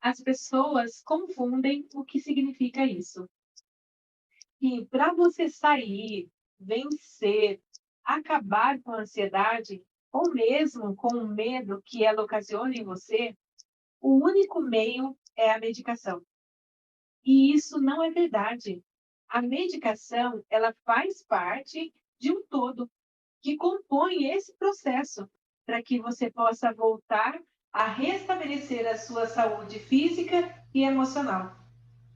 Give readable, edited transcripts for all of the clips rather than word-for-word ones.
As pessoas confundem o que significa isso. E para você sair, vencer, acabar com a ansiedade, ou mesmo com o medo que ela ocasiona em você, o único meio é a medicação. E isso não é verdade. A medicação, ela faz parte de um todo que compõe esse processo para que você possa voltar a restabelecer a sua saúde física e emocional.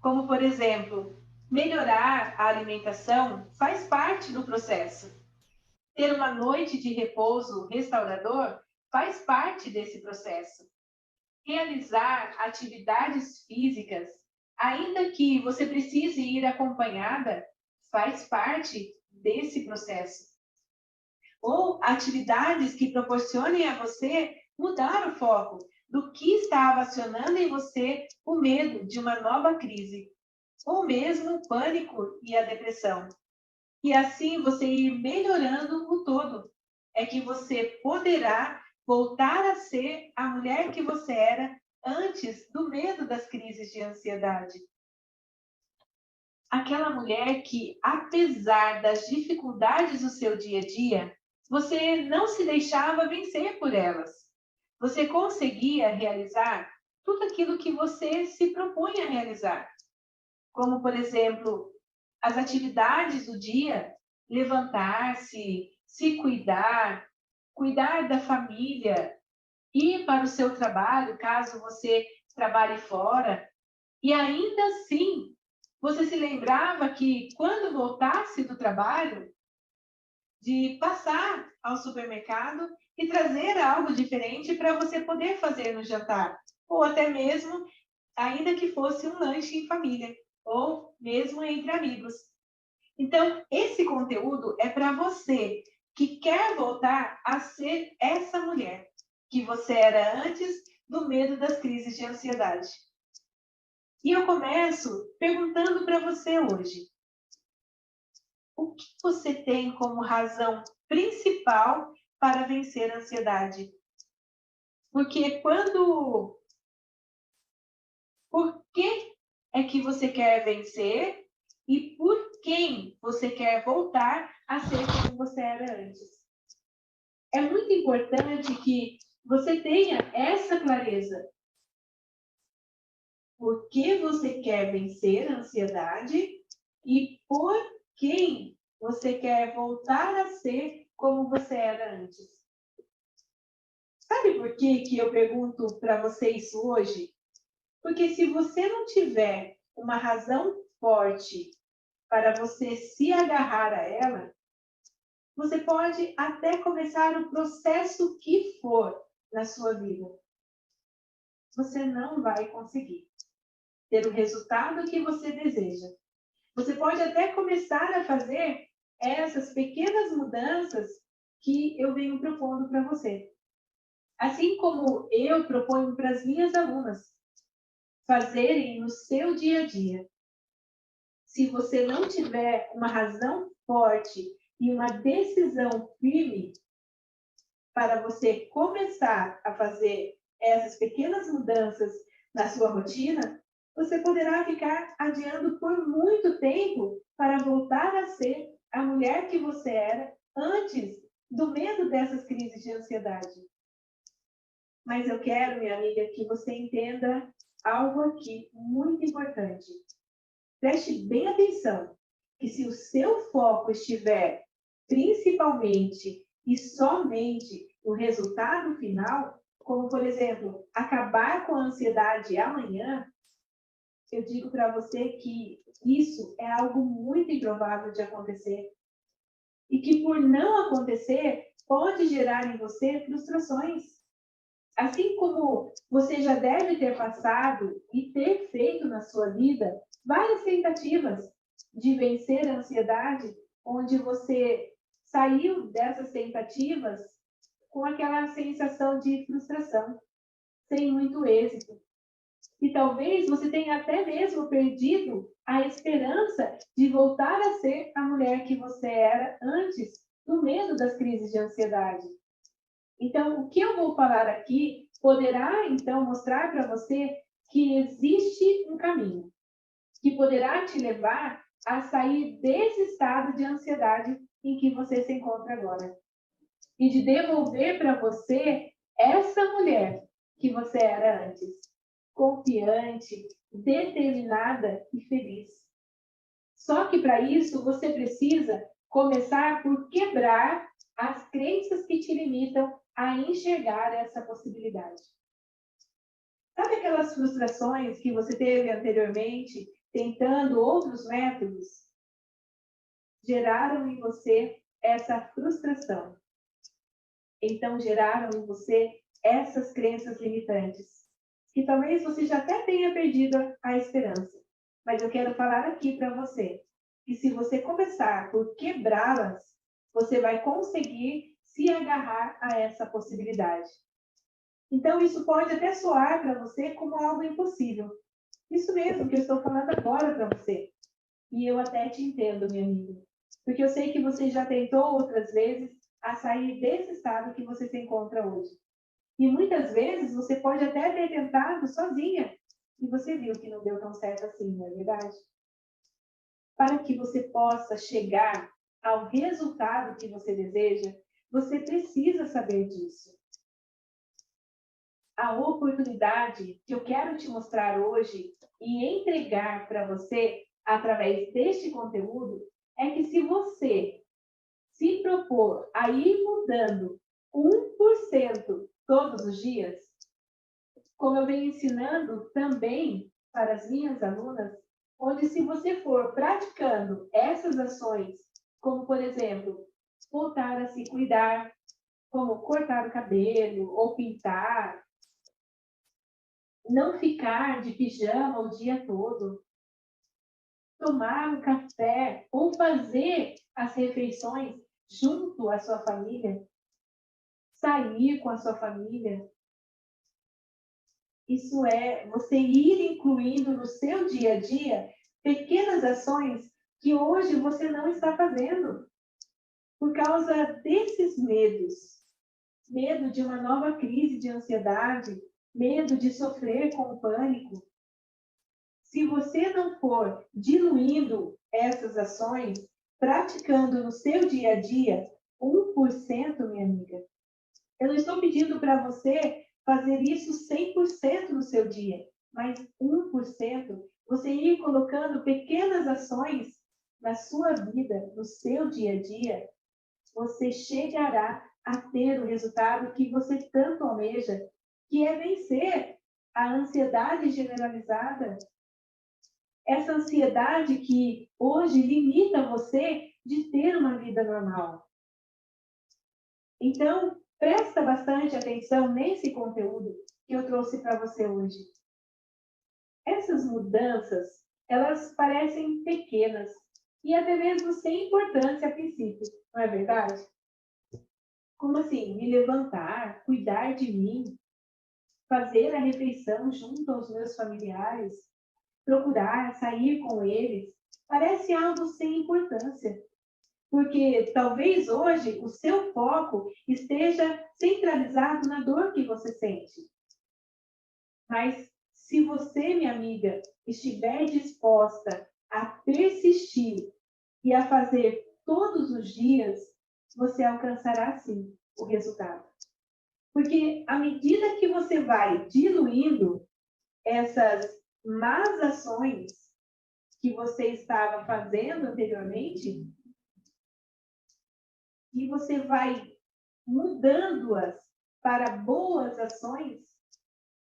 Como, por exemplo, melhorar a alimentação faz parte do processo. Ter uma noite de repouso restaurador faz parte desse processo. Realizar atividades físicas, ainda que você precise ir acompanhada, faz parte desse processo. Ou atividades que proporcionem a você mudar o foco do que está acionando em você o medo de uma nova crise, ou mesmo o pânico e a depressão. E assim você ir melhorando o todo. É que você poderá voltar a ser a mulher que você era antes do medo das crises de ansiedade. Aquela mulher que, apesar das dificuldades do seu dia a dia, você não se deixava vencer por elas. Você conseguia realizar tudo aquilo que você se propõe a realizar, como, por exemplo, as atividades do dia, levantar-se, se cuidar, cuidar da família, ir para o seu trabalho, caso você trabalhe fora, e ainda assim, você se lembrava que quando voltasse do trabalho, de passar ao supermercado e trazer algo diferente para você poder fazer no jantar, ou até mesmo, ainda que fosse um lanche em família, ou mesmo entre amigos. Então, esse conteúdo é para você que quer voltar a ser essa mulher que você era antes do medo das crises de ansiedade. E eu começo perguntando para você hoje: o que você tem como razão principal para vencer a ansiedade? Porque por que é que você quer vencer e por quem você quer voltar a ser como você era antes? É muito importante que você tenha essa clareza. Por que você quer vencer a ansiedade e por quem você quer voltar a ser como você era antes. Sabe por que eu pergunto para você isso hoje? Porque se você não tiver uma razão forte para você se agarrar a ela, você pode até começar o processo que for na sua vida. Você não vai conseguir ter o resultado que você deseja. Você pode até começar a fazer essas pequenas mudanças que eu venho propondo para você. Assim como eu proponho para as minhas alunas fazerem no seu dia a dia. Se você não tiver uma razão forte e uma decisão firme para você começar a fazer essas pequenas mudanças na sua rotina, você poderá ficar adiando por muito tempo para voltar a ser a mulher que você era antes do medo dessas crises de ansiedade. Mas eu quero, minha amiga, que você entenda algo aqui muito importante. Preste bem atenção, que se o seu foco estiver principalmente e somente no resultado final, como, por exemplo, acabar com a ansiedade amanhã, eu digo para você que isso é algo muito improvável de acontecer. E que, por não acontecer, pode gerar em você frustrações. Assim como você já deve ter passado e ter feito na sua vida várias tentativas de vencer a ansiedade, onde você saiu dessas tentativas com aquela sensação de frustração, sem muito êxito. E talvez você tenha até mesmo perdido a esperança de voltar a ser a mulher que você era antes do medo das crises de ansiedade. Então, o que eu vou falar aqui poderá, então, mostrar para você que existe um caminho que poderá te levar a sair desse estado de ansiedade em que você se encontra agora. E de devolver para você essa mulher que você era antes, confiante, determinada e feliz. Só que para isso você precisa começar por quebrar as crenças que te limitam a enxergar essa possibilidade. Sabe aquelas frustrações que você teve anteriormente, tentando outros métodos? Geraram em você essa frustração. Então, geraram em você essas crenças limitantes, que talvez você já até tenha perdido a esperança. Mas eu quero falar aqui para você que se você começar por quebrá-las, você vai conseguir se agarrar a essa possibilidade. Então, isso pode até soar para você como algo impossível. Isso mesmo que eu estou falando agora para você. E eu até te entendo, minha amiga. Porque eu sei que você já tentou outras vezes a sair desse estado que você se encontra hoje. E muitas vezes você pode até ter tentado sozinha. E você viu que não deu tão certo assim, não é verdade? Para que você possa chegar ao resultado que você deseja, você precisa saber disso. A oportunidade que eu quero te mostrar hoje e entregar para você através deste conteúdo é que se você se propor a ir mudando 1% todos os dias, como eu venho ensinando também para as minhas alunas, onde se você for praticando essas ações, como por exemplo, voltar a se cuidar, como cortar o cabelo ou pintar, não ficar de pijama o dia todo, tomar um café ou fazer as refeições junto à sua família, sair com a sua família. Isso é você ir incluindo no seu dia a dia pequenas ações que hoje você não está fazendo por causa desses medos. Medo de uma nova crise de ansiedade, medo de sofrer com o pânico. Se você não for diluindo essas ações, praticando no seu dia a dia, 1%, minha amiga, eu não estou pedindo para você fazer isso 100% no seu dia, mas 1%, você ir colocando pequenas ações na sua vida, no seu dia a dia, você chegará a ter o resultado que você tanto almeja, que é vencer a ansiedade generalizada. Essa ansiedade que hoje limita você de ter uma vida normal. Então, presta bastante atenção nesse conteúdo que eu trouxe para você hoje. Essas mudanças, elas parecem pequenas e até mesmo sem importância a princípio, não é verdade? Como assim? Me levantar, cuidar de mim, fazer a refeição junto aos meus familiares, procurar sair com eles, parece algo sem importância. Porque talvez hoje o seu foco esteja centralizado na dor que você sente. Mas se você, minha amiga, estiver disposta a persistir e a fazer todos os dias, você alcançará sim o resultado. Porque à medida que você vai diluindo essas más ações que você estava fazendo anteriormente, e você vai mudando-as para boas ações,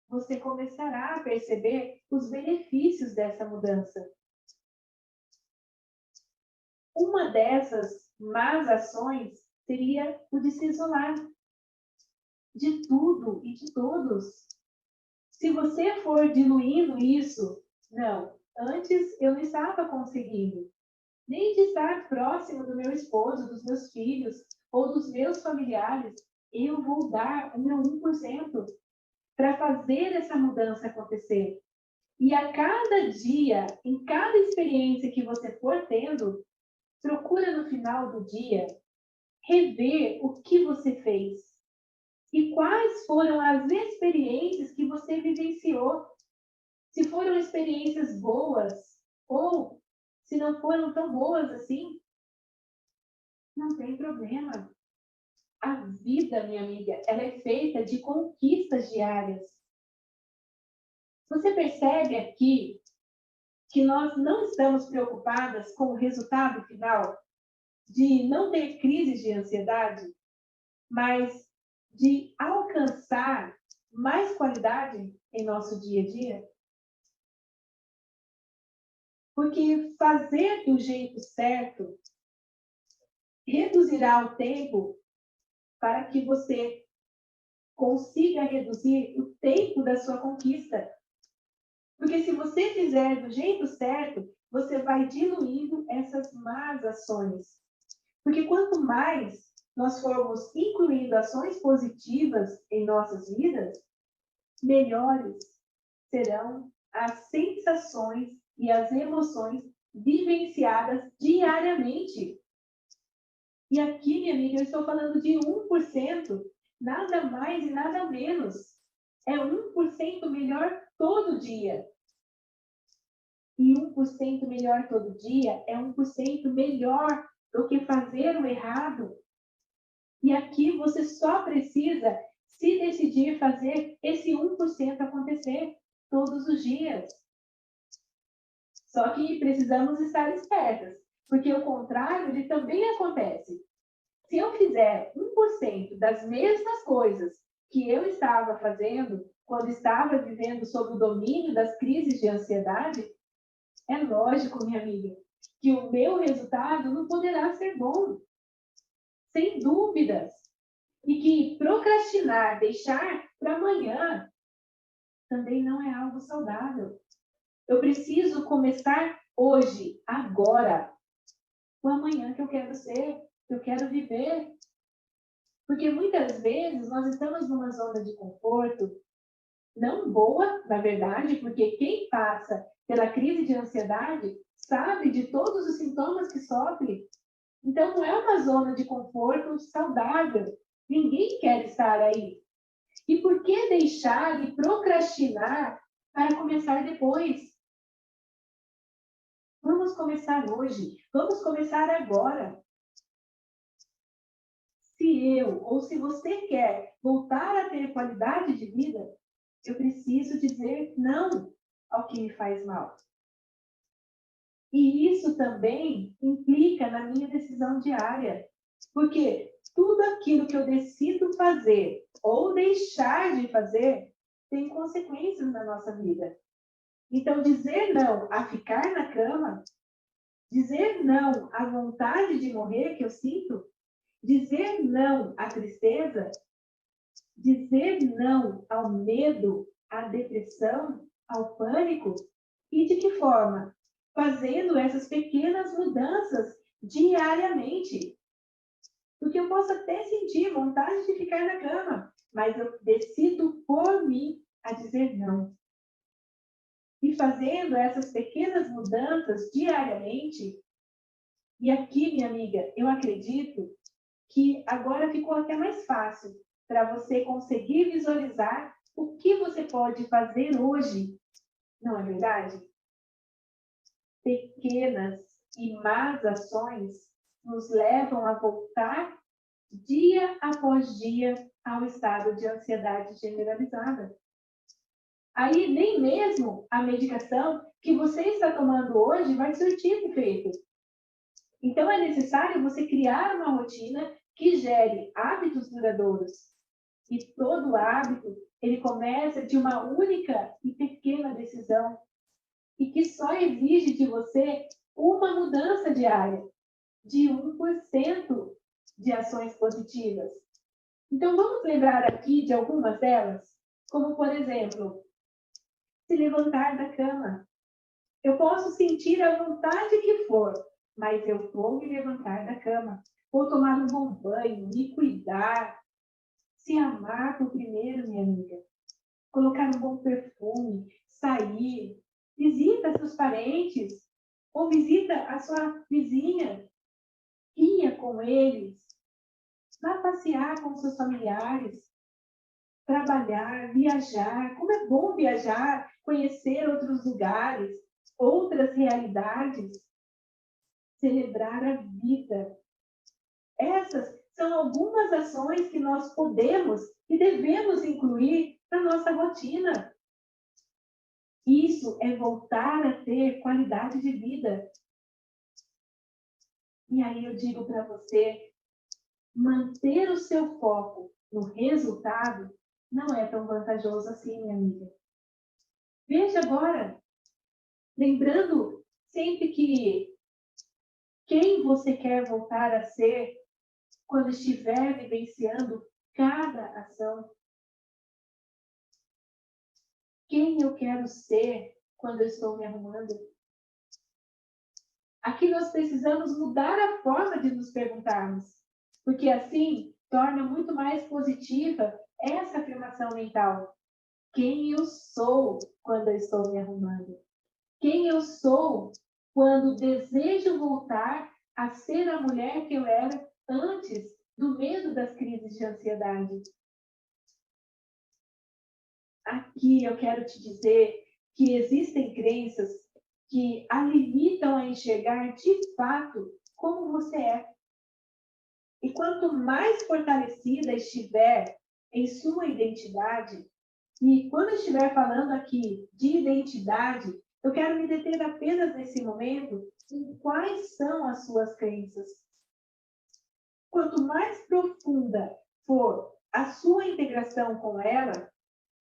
você começará a perceber os benefícios dessa mudança. Uma dessas más ações seria o de se isolar de tudo e de todos. Se você for diluindo isso, não, antes eu não estava conseguindo nem de estar próximo do meu esposo, dos meus filhos ou dos meus familiares. Eu vou dar o meu 1% para fazer essa mudança acontecer. E a cada dia, em cada experiência que você for tendo, procura no final do dia rever o que você fez e quais foram as experiências que você vivenciou Se foram experiências boas, ou se não foram tão boas assim, não tem problema. A vida, minha amiga, ela é feita de conquistas diárias. Você percebe aqui que nós não estamos preocupadas com o resultado final, de não ter crises de ansiedade, mas de alcançar mais qualidade em nosso dia a dia? Porque fazer do jeito certo reduzirá o tempo para que você consiga reduzir o tempo da sua conquista. Porque se você fizer do jeito certo, você vai diluindo essas más ações. Porque quanto mais nós formos incluindo ações positivas em nossas vidas, melhores serão as sensações e as emoções vivenciadas diariamente. E aqui, minha amiga, eu estou falando de 1%, nada mais e nada menos. É 1% melhor todo dia. E 1% melhor todo dia é 1% melhor do que fazer o errado. E aqui você só precisa se decidir fazer esse 1% acontecer todos os dias. Só que precisamos estar espertas, porque o contrário ele também acontece. Se eu fizer 1% das mesmas coisas que eu estava fazendo quando estava vivendo sob o domínio das crises de ansiedade, é lógico, minha amiga, que o meu resultado não poderá ser bom. Sem dúvidas. E que procrastinar, deixar para amanhã, também não é algo saudável. Eu preciso começar hoje, agora, o amanhã que eu quero ser, que eu quero viver. Porque muitas vezes nós estamos numa zona de conforto não boa, na verdade, porque quem passa pela crise de ansiedade sabe de todos os sintomas que sofre. Então, não é uma zona de conforto saudável. Ninguém quer estar aí. E por que deixar e procrastinar para começar depois? Vamos começar hoje. Vamos começar agora. Se eu ou se você quer voltar a ter qualidade de vida, eu preciso dizer não ao que me faz mal. E isso também implica na minha decisão diária. Porque tudo aquilo que eu decido fazer ou deixar de fazer tem consequências na nossa vida. Então, dizer não a ficar na cama, dizer não à vontade de morrer que eu sinto, dizer não à tristeza, dizer não ao medo, à depressão, ao pânico, e de que forma? Fazendo essas pequenas mudanças diariamente. Porque eu posso até sentir vontade de ficar na cama, mas eu decido por mim a dizer não. E fazendo essas pequenas mudanças diariamente, e aqui, minha amiga, eu acredito que agora ficou até mais fácil para você conseguir visualizar o que você pode fazer hoje, não é verdade? Pequenas e más ações nos levam a voltar dia após dia ao estado de ansiedade generalizada. Aí nem mesmo a medicação que você está tomando hoje vai surtir efeito. Então é necessário você criar uma rotina que gere hábitos duradouros. E todo hábito, ele começa de uma única e pequena decisão e que só exige de você uma mudança diária de 1% de ações positivas. Então, vamos lembrar aqui de algumas delas, como, por exemplo, se levantar da cama. Eu posso sentir a vontade que for, mas eu vou me levantar da cama. Vou tomar um bom banho, me cuidar, se amar por primeiro, minha amiga. Colocar um bom perfume, sair, visita seus parentes, ou visita a sua vizinha, ria com eles, vá passear com seus familiares, trabalhar, viajar. Como é bom viajar, conhecer outros lugares, outras realidades, celebrar a vida. Essas são algumas ações que nós podemos e devemos incluir na nossa rotina. Isso é voltar a ter qualidade de vida. E aí eu digo para você, manter o seu foco no resultado não é tão vantajoso assim, minha amiga. Veja agora, lembrando sempre que quem você quer voltar a ser quando estiver vivenciando cada ação. Quem eu quero ser quando eu estou me arrumando? Aqui nós precisamos mudar a forma de nos perguntarmos, porque assim torna muito mais positiva essa afirmação mental. Quem eu sou quando eu estou me arrumando? Quem eu sou quando desejo voltar a ser a mulher que eu era antes do medo das crises de ansiedade? Aqui eu quero te dizer que existem crenças que a limitam a enxergar de fato como você é. E quanto mais fortalecida estiver em sua identidade, e quando eu estiver falando aqui de identidade, eu quero me deter apenas nesse momento em quais são as suas crenças. Quanto mais profunda for a sua integração com ela,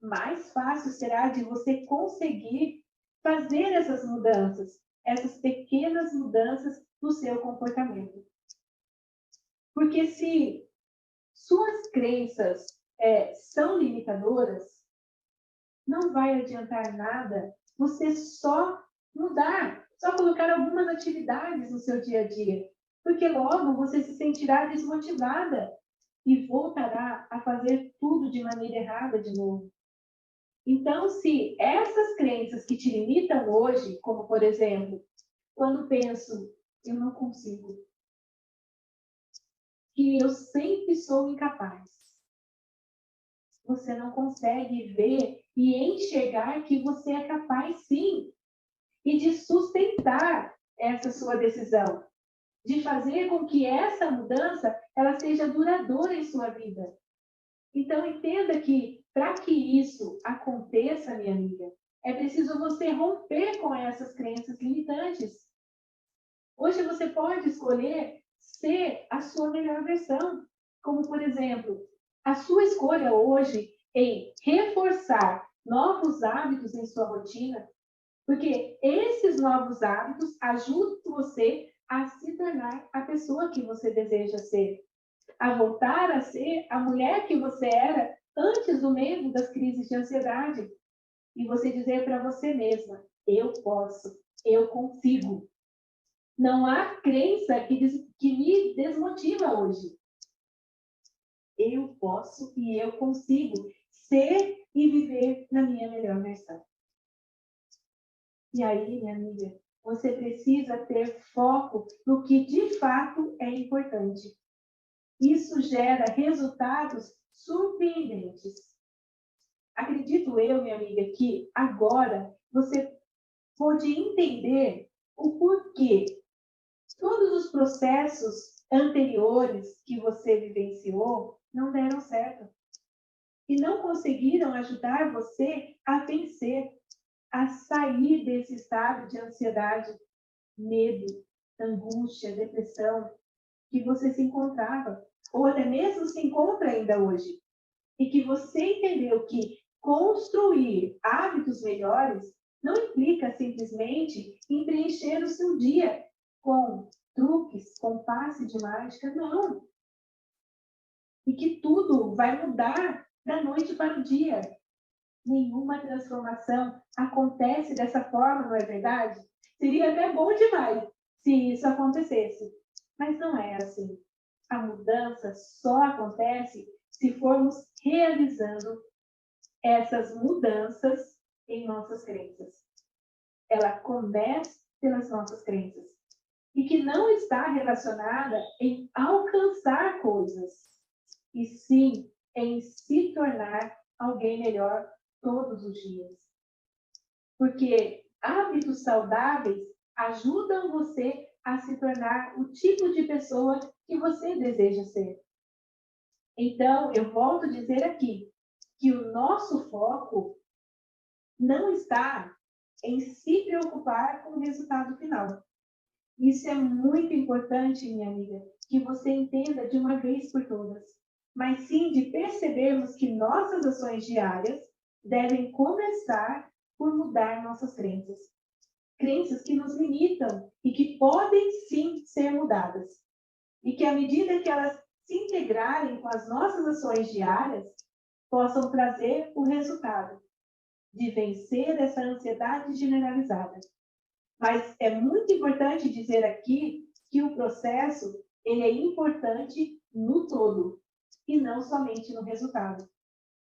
mais fácil será de você conseguir fazer essas mudanças, essas pequenas mudanças no seu comportamento. Porque se suas crenças são limitadoras, não vai adiantar nada você só mudar, só colocar algumas atividades no seu dia a dia, porque logo você se sentirá desmotivada e voltará a fazer tudo de maneira errada de novo. Então, se essas crenças que te limitam hoje, como por exemplo, quando penso, eu não consigo, que eu sempre sou incapaz, você não consegue ver e enxergar que você é capaz sim, e de sustentar essa sua decisão, de fazer com que essa mudança ela seja duradoura em sua vida. Então, entenda que, para que isso aconteça, minha amiga, é preciso você romper com essas crenças limitantes. Hoje você pode escolher ser a sua melhor versão. Como, por exemplo, a sua escolha hoje em reforçar novos hábitos em sua rotina, porque esses novos hábitos ajudam você a se tornar a pessoa que você deseja ser, a voltar a ser a mulher que você era antes do medo das crises de ansiedade. E você dizer para você mesma, eu posso, eu consigo. Não há crença que me desmotiva hoje. Eu posso e eu consigo ser e viver na minha melhor versão. E aí, minha amiga, você precisa ter foco no que de fato é importante. Isso gera resultados surpreendentes. Acredito eu, minha amiga, que agora você pode entender o porquê todos os processos anteriores que você vivenciou não deram certo e não conseguiram ajudar você a vencer, a sair desse estado de ansiedade, medo, angústia, depressão que você se encontrava, ou até mesmo se encontra ainda hoje. E que você entendeu que construir hábitos melhores não implica simplesmente em preencher o seu dia com truques, com passe de mágica, não. E que tudo vai mudar da noite para o dia. Nenhuma transformação acontece dessa forma, não é verdade? Seria até bom demais se isso acontecesse. Mas não é assim. A mudança só acontece se formos realizando essas mudanças em nossas crenças. Ela começa pelas nossas crenças. E que não está relacionada em alcançar coisas, e sim em se tornar alguém melhor todos os dias. porque hábitos saudáveis ajudam você a se tornar o tipo de pessoa que você deseja ser. Então, eu volto a dizer aqui que o nosso foco não está em se preocupar com o resultado final. Isso é muito importante, minha amiga, que você entenda de uma vez por todas, mas sim de percebermos que nossas ações diárias devem começar por mudar nossas crenças. Crenças que nos limitam e que podem sim ser mudadas. E que à medida que elas se integrarem com as nossas ações diárias, possam trazer o resultado de vencer essa ansiedade generalizada. Mas é muito importante dizer aqui que o processo ele é importante no todo e não somente no resultado.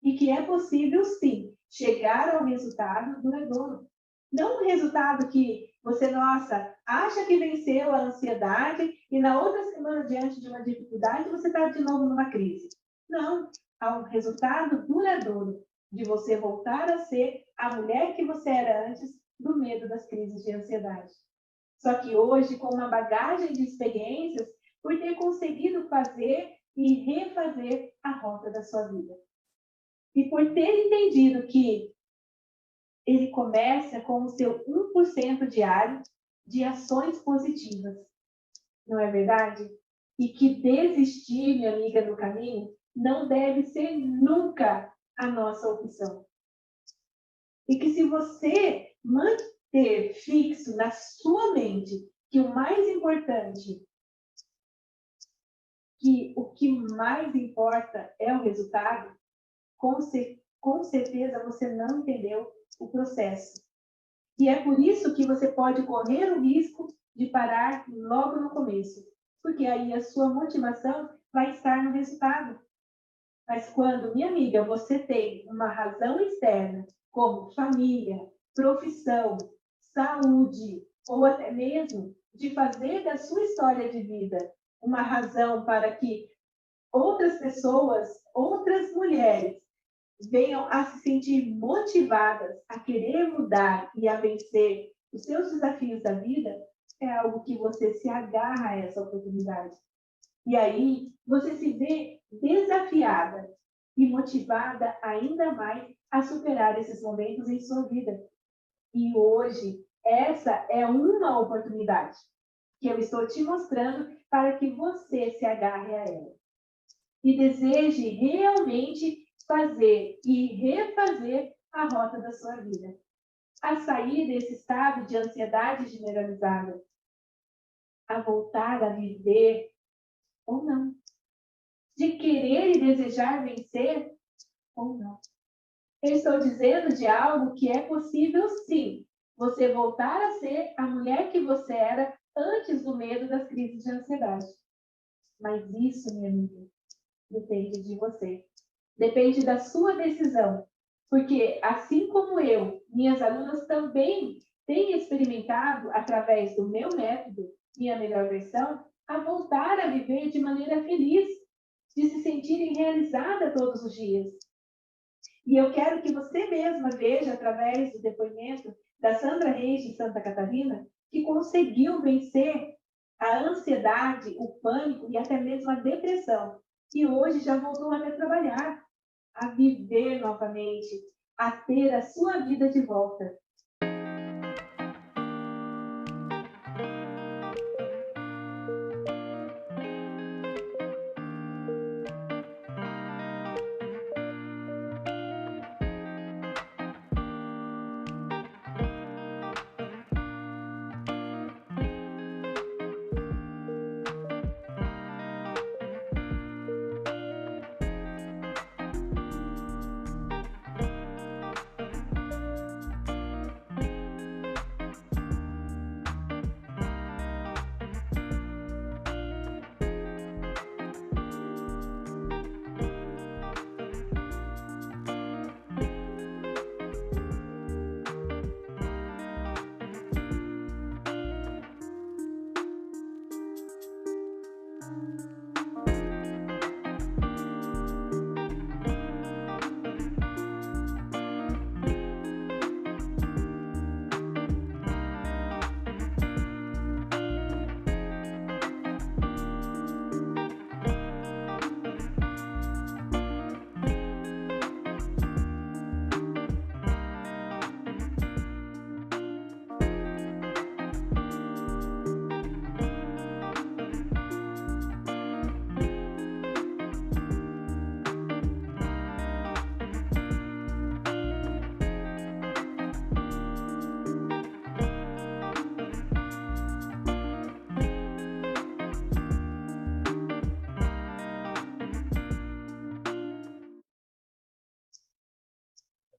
E que é possível, sim, chegar ao resultado duradouro. Não um resultado que você, nossa, acha que venceu a ansiedade e na outra semana, diante de uma dificuldade, você está de novo numa crise. Não, há um resultado duradouro de você voltar a ser a mulher que você era antes do medo das crises de ansiedade. Só que hoje, com uma bagagem de experiências, por ter conseguido fazer e refazer a rota da sua vida. E por ter entendido que ele começa com o seu 1% diário de ações positivas. Não é verdade? E que desistir, minha amiga, no caminho, não deve ser nunca a nossa opção. E que se você manter fixo na sua mente que o mais importante, que o que mais importa é o resultado, com certeza você não entendeu o processo. E é por isso que você pode correr o risco de parar logo no começo, porque aí a sua motivação vai estar no resultado. Mas quando, minha amiga, você tem uma razão externa, como família, profissão, saúde, ou até mesmo de fazer da sua história de vida uma razão para que outras pessoas, outras mulheres, venham a se sentir motivadas a querer mudar e a vencer os seus desafios da vida, é algo que você se agarra a essa oportunidade. E aí você se vê desafiada e motivada ainda mais a superar esses momentos em sua vida. E hoje, essa é uma oportunidade que eu estou te mostrando para que você se agarre a ela. E deseje realmente fazer e refazer a rota da sua vida. A sair desse estado de ansiedade generalizada. A voltar a viver ou não. De querer e desejar vencer ou não. Eu estou dizendo de algo que é possível sim. Você voltar a ser a mulher que você era antes do medo das crises de ansiedade. Mas isso, minha amiga, depende de você. Depende da sua decisão. Porque, assim como eu, minhas alunas também têm experimentado, através do meu método, minha melhor versão, a voltar a viver de maneira feliz, de se sentirem realizada todos os dias. E eu quero que você mesma veja, através do depoimento da Sandra Reis de Santa Catarina, que conseguiu vencer a ansiedade, o pânico e até mesmo a depressão. E hoje já voltou a trabalhar, a viver novamente, a ter a sua vida de volta.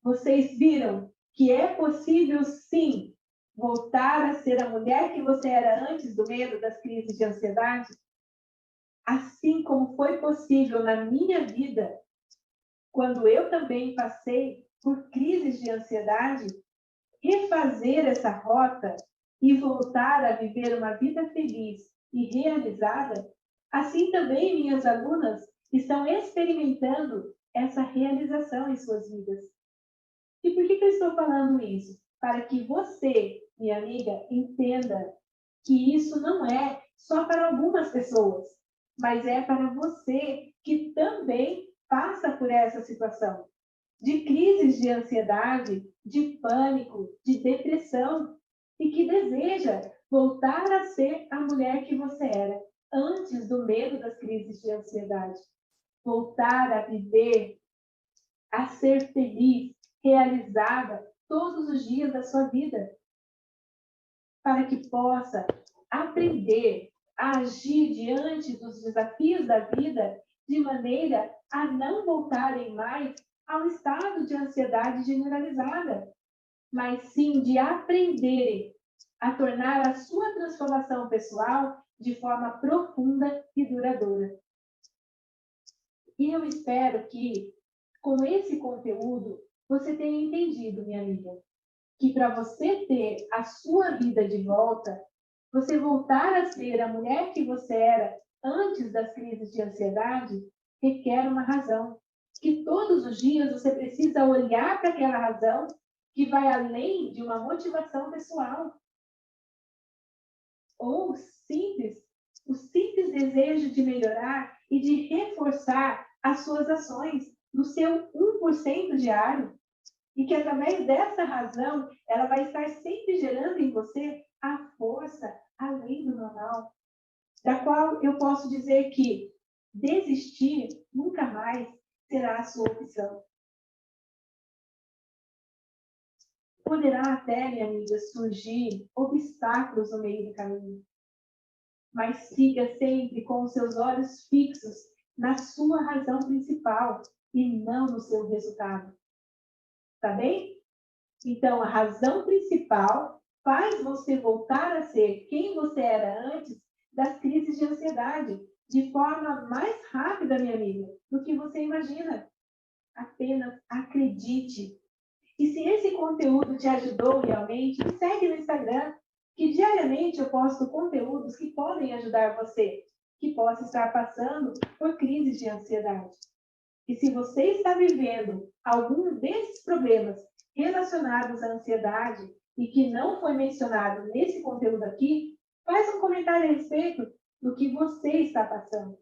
Vocês viram que é possível, sim, voltar a ser a mulher que você era antes do medo, das crises de ansiedade? Assim como foi possível na minha vida, quando eu também passei por crises de ansiedade, refazer essa rota e voltar a viver uma vida feliz e realizada, assim também minhas alunas estão experimentando essa realização em suas vidas. E por que eu estou falando isso? Para que você, minha amiga, entenda que isso não é só para algumas pessoas, mas é para você que também passa por essa situação de crises de ansiedade, de pânico, de depressão, e que deseja voltar a ser a mulher que você era antes do medo das crises de ansiedade. Voltar a viver, a ser feliz, realizada todos os dias da sua vida, para que possa aprender a agir diante dos desafios da vida de maneira a não voltarem mais ao estado de ansiedade generalizada, mas sim de aprenderem a tornar a sua transformação pessoal de forma profunda e duradoura. E eu espero que, com esse conteúdo, você tenha entendido, minha amiga, que para você ter a sua vida de volta, você voltar a ser a mulher que você era antes das crises de ansiedade, requer uma razão. Que todos os dias você precisa olhar para aquela razão que vai além de uma motivação pessoal. Ou simples, o simples desejo de melhorar e de reforçar as suas ações no seu 1% diário. E que através dessa razão, ela vai estar sempre gerando em você a força além do normal, da qual eu posso dizer que desistir nunca mais será a sua opção. Poderá até, minha amiga, surgir obstáculos no meio do caminho, mas siga sempre com os seus olhos fixos na sua razão principal e não no seu resultado. Tá bem? Então, a razão principal faz você voltar a ser quem você era antes das crises de ansiedade, de forma mais rápida, minha amiga, do que você imagina. Apenas acredite. E se esse conteúdo te ajudou realmente, me segue no Instagram, que diariamente eu posto conteúdos que podem ajudar você, que possa estar passando por crises de ansiedade. E se você está vivendo algum desses problemas relacionados à ansiedade e que não foi mencionado nesse conteúdo aqui, faz um comentário a respeito do que você está passando.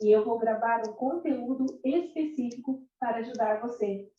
E eu vou gravar um conteúdo específico para ajudar você.